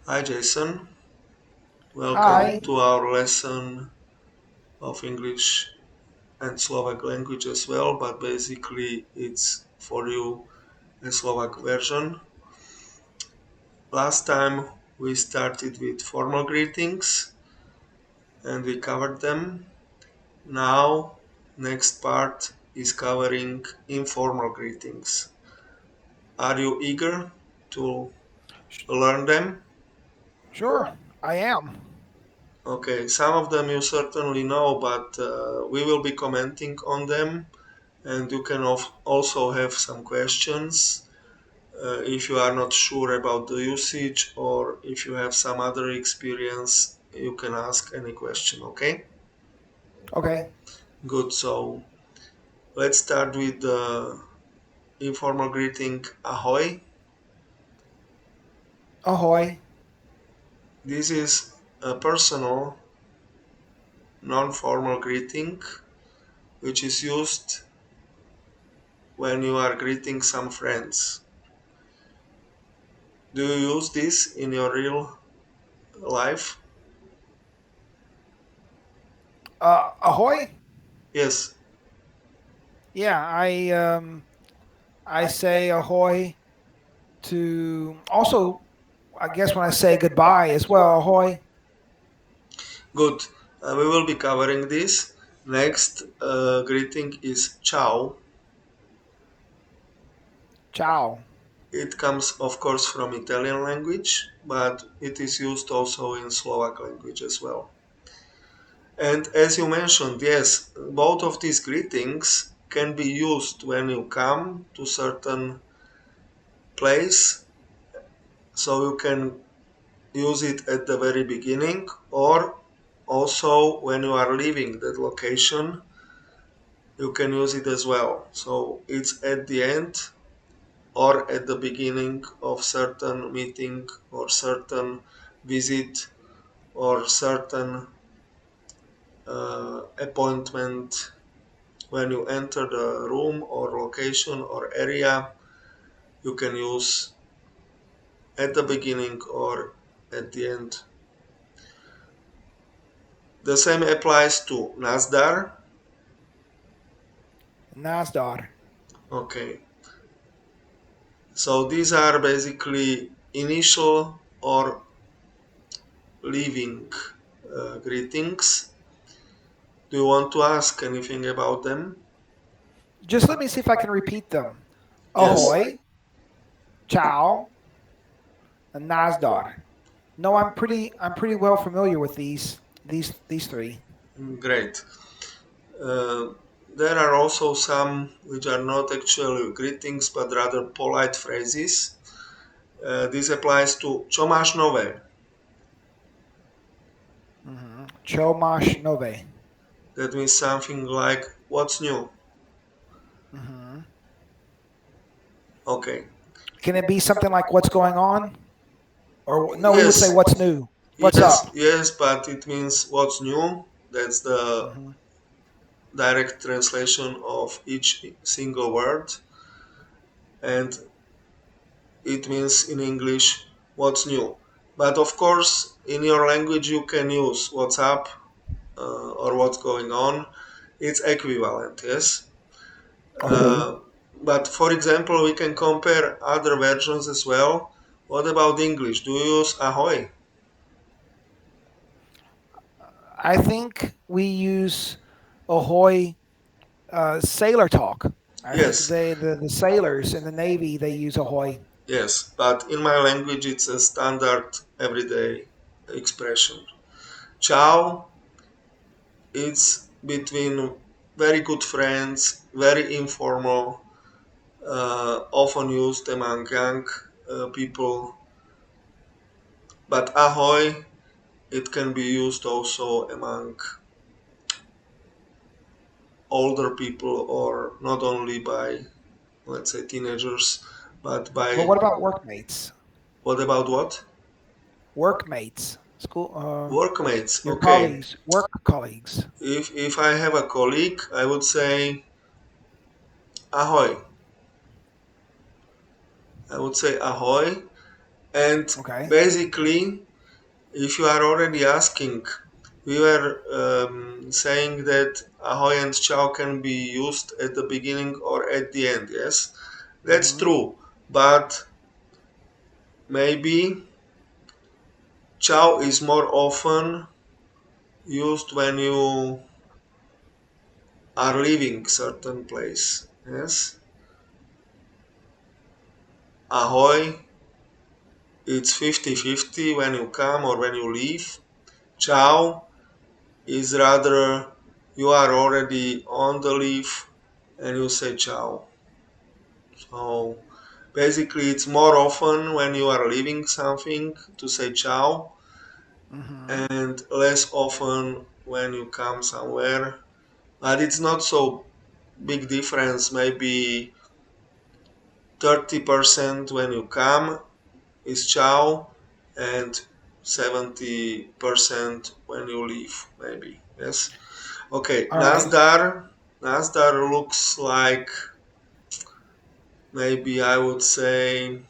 Hi Jason, welcome Hi. to our lesson of English and Slovak language as well, but basically it's for you a Slovak version. Last time we started with formal greetings and we covered them. Now, next part is covering informal greetings. Are you eager to Sh- learn them? Sure, I am. Okay, some of them you certainly know, but we will be commenting on them, and you can also have some questions if you are not sure about the usage or if you have some other experience. You can ask any question. Okay, Okay. good. So let's start with the informal greeting. Ahoy. Ahoy. This is a personal, non-formal greeting which is used when you are greeting some friends. Do you use this in your real life? Ahoy. Yes. Yeah, I say ahoy to also I guess when I say goodbye as well, ahoy. Good. We will be covering this. Next greeting is ciao. Ciao. It comes, of course, from Italian language, but it is used also in Slovak language as well. And as you mentioned, yes, both of these greetings can be used when you come to certain place, so you can use it at the very beginning, or also when you are leaving that location, you can use it as well. So it's at the end or at the beginning of certain meeting or certain visit or certain appointment. When you enter the room or location or area, you can use at the beginning or at the end. The same applies to Nazdar. Nazdar. Okay, so these are basically initial or leaving greetings. Do you want to ask anything about them? Just let me see if I can repeat them. Yes. Ahoy, ciao, and Nazdar. No, I'm pretty well familiar with these three. Great. Uh, there are also some which are not actually greetings but rather polite phrases. This applies to čo máš nové? Chomash nove. That means something like what's new? hmm Okay. Can it be something like what's going on? Or no, we would say Yes, what's new. What's yes, up? yes, but it means what's new. That's the hmm direct translation of each single word, and it means in English what's new. But of course, in your language, you can use what's up or what's going on. It's equivalent, yes. Okay. Uh, but for example, we can compare other versions as well. What about English? Do you use ahoy? I think we use ahoy sailor talk. I think Yes, the sailors in the Navy they use ahoy. yes, but in my language, it's a standard everyday expression. Ciao, it's between very good friends, very informal, often used among young people. But ahoy, it can be used also among older people or not only by, let's say, teenagers, but But by. what about workmates? What about what? Workmates, school, Workmates. your Okay. colleagues, work colleagues. If I have a colleague, I would say ahoy. I would say ahoy. And Okay. basically, if you are already asking, we were saying that ahoy and ciao can be used at the beginning or at the end. Yes, that's Hmm. true. But maybe ciao is more often used when you are leaving certain place. Yes, ahoy, it's 50-50 when you come or when you leave. Ciao is rather you are already on the leave and you say ciao. So basically, it's more often when you are leaving something to say ciao, Hmm. and less often when you come somewhere. But it's not so big difference. Maybe 30% when you come is ciao, and 70% when you leave. Maybe yes. Okay, All right. Nasdar looks like maybe I would say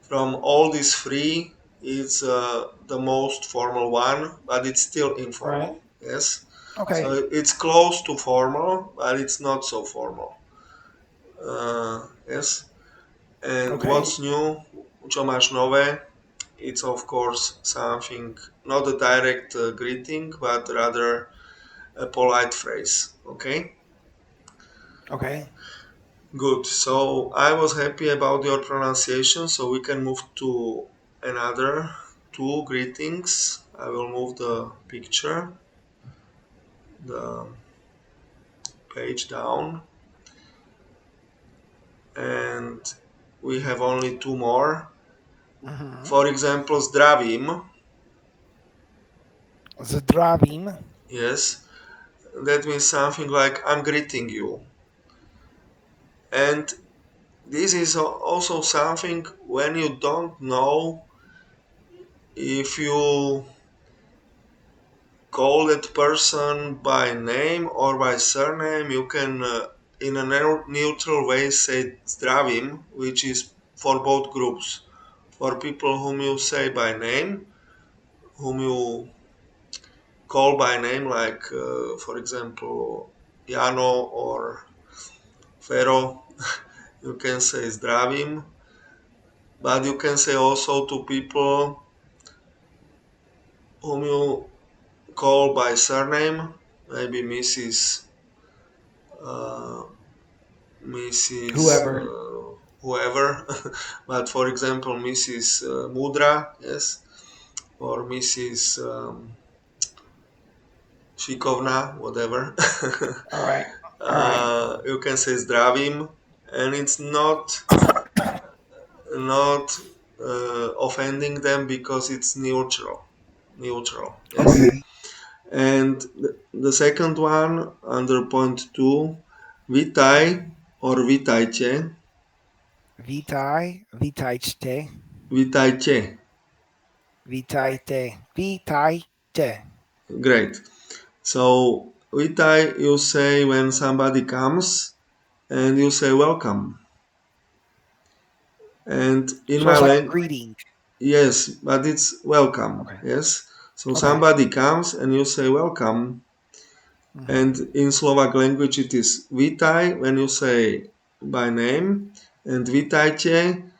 from all these three, it's the most formal one, but it's still Right. informal. Yes, so Okay. it's close to formal, but it's not so formal. Yes, and Okay. what's new? Čo máš nové? It's of course something not a direct greeting, but rather a polite phrase. Okay. Okay. Good. So I was happy about your pronunciation, so we can move to another two greetings. I will move the picture, the page down, and we have only two more. Hmm. For example, zdravím. Zdravím. Yes, that means something like I'm greeting you. And this is also something when you don't know if you call that person by name or by surname. You can, in a neutral way, say zdravím, which is for both groups. For people whom you say by name, whom you call by name, like, for example, Jano or Fero, you can say zdravím. But you can say also to people whom you call by surname, maybe uh, Mrs. Whoever. Whoever, but for example, Mrs. Mudra, yes, or Mrs. Shikovna, whatever. All right. All right. You can say zdravím, and it's not offending them because it's neutral. Neutral, yes. Okay. And the second one under point two, vitaj or vitajte, Vitaj. Vitajte. vitajte. Vitajte. Vitajte. Great. So vitaj you say when somebody comes and you say welcome. And in So my it's like a language, greeting. yes, but it's welcome. Okay. Yes. So Okay. somebody comes and you say welcome. And Hmm. in Slovak language it is vitaj when you say by name, and vitajte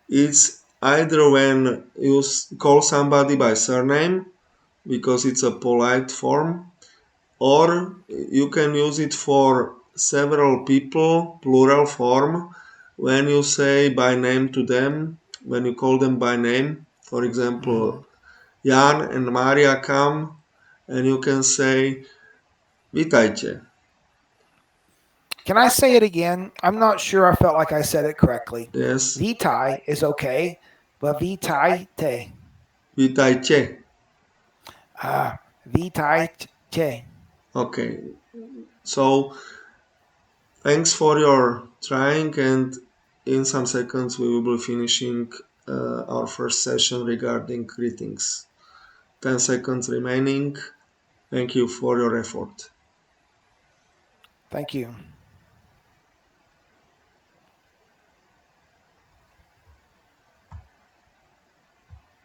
it's either when you call somebody by surname because it's a polite form, or you can use it for several people, plural form, when you say by name to them, when you call them by name. For Hmm. example, Jan and Maria come, and you can say Vitajte. Can I say it again? I'm not sure I felt like I said it correctly. Yes, Vitai is okay, but vitai. Vitajte. Vitai te. Okay. So thanks for your trying, and in some seconds we will be finishing our first session regarding greetings. 10 seconds remaining. Thank you for your effort. Thank you.